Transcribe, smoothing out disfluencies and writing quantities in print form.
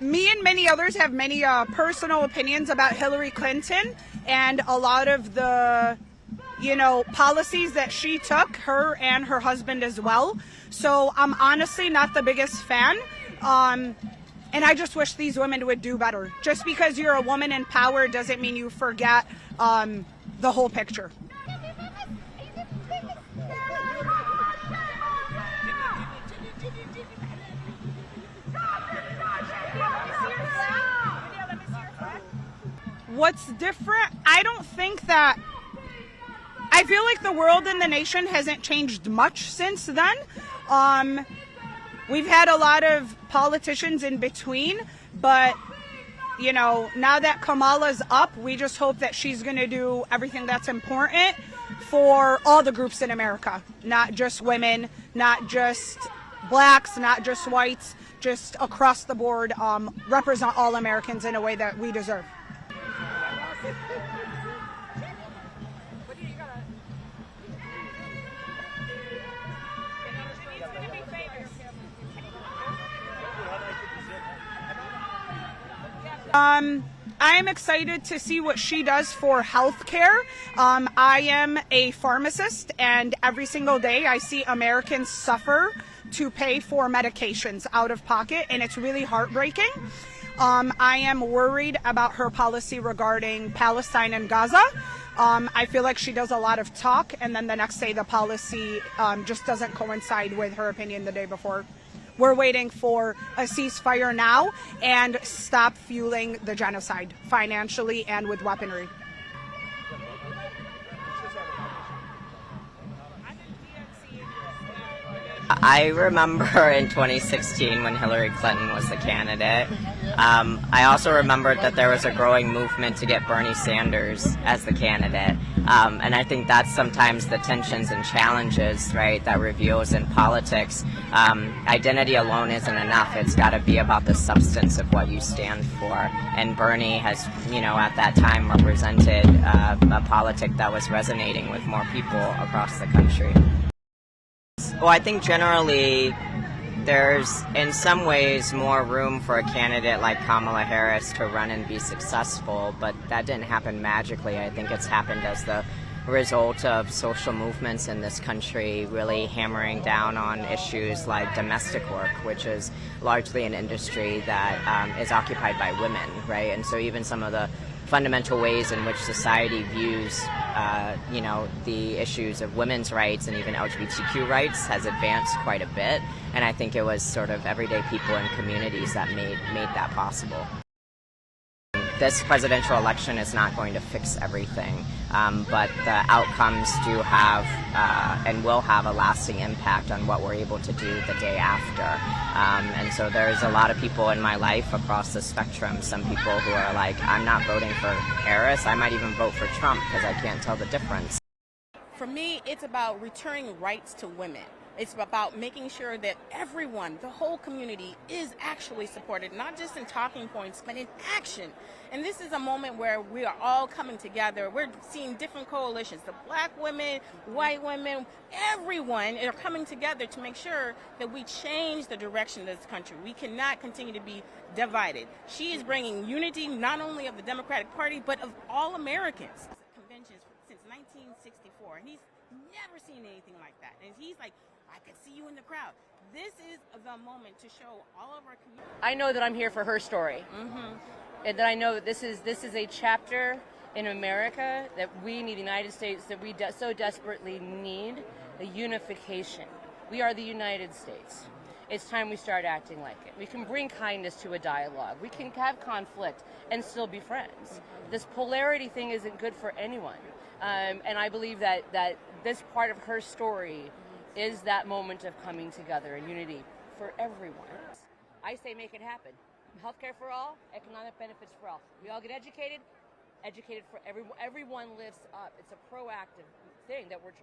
Me and many others have many personal opinions about Hillary Clinton and a lot of the, policies that she took, her and her husband as well. So I'm honestly not the biggest fan. And I just wish these women would do better. Just because you're a woman in power doesn't mean you forget the whole picture. What's different? I don't think that. I feel like the world and the nation hasn't changed much since then. We've had a lot of politicians in between, but now that Kamala's up, we just hope that she's going to do everything that's important for all the groups in America, not just women, not just blacks, not just whites, just across the board, represent all Americans in a way that we deserve. I am excited to see what she does for healthcare. I am a pharmacist, and every single day I see Americans suffer to pay for medications out of pocket, and it's really heartbreaking. I am worried about her policy regarding Palestine and Gaza. I feel like she does a lot of talk, and then the next day the policy just doesn't coincide with her opinion the day before. We're waiting for a ceasefire now and stop fueling the genocide financially and with weaponry. I remember in 2016 when Hillary Clinton was the candidate. I also remembered that there was a growing movement to get Bernie Sanders as the candidate. And I think that's sometimes the tensions and challenges, right, that reveals in politics. Identity alone isn't enough. It's got to be about the substance of what you stand for. And Bernie has, at that time represented a politic that was resonating with more people across the country. Well, I think generally there's, in some ways, more room for a candidate like Kamala Harris to run and be successful, but that didn't happen magically. I think it's happened as the result of social movements in this country really hammering down on issues like domestic work, which is largely an industry that is occupied by women, right? And so even some of the fundamental ways in which society views the issues of women's rights and even LGBTQ rights has advanced quite a bit. And I think it was sort of everyday people and communities that made that possible. This presidential election is not going to fix everything, but the outcomes do have and will have a lasting impact on what we're able to do the day after. And so there's a lot of people in my life across the spectrum, some people who are like, I'm not voting for Harris, I might even vote for Trump because I can't tell the difference. For me, it's about returning rights to women. It's about making sure that everyone, the whole community, is actually supported, not just in talking points, but in action. And this is a moment where we are all coming together. We're seeing different coalitions. The black women, white women, everyone are coming together to make sure that we change the direction of this country. We cannot continue to be divided. She is bringing unity not only of the Democratic Party, but of all Americans. Conventions since 1964, and he's never seen anything like that. And he's like, I could see you in the crowd. This is the moment to show all of our community. I know that I'm here for her story, and that I know that this is a chapter in America that we in the United States, that we so desperately need a unification. We are the United States. It's time we start acting like it. We can bring kindness to a dialogue. We can have conflict and still be friends. This polarity thing isn't good for anyone. And I believe that this part of her story is that moment of coming together and unity for everyone. I say make it happen. Healthcare for all, economic benefits for all. We all get educated for everyone. Everyone lifts up. It's a proactive thing that we're trying.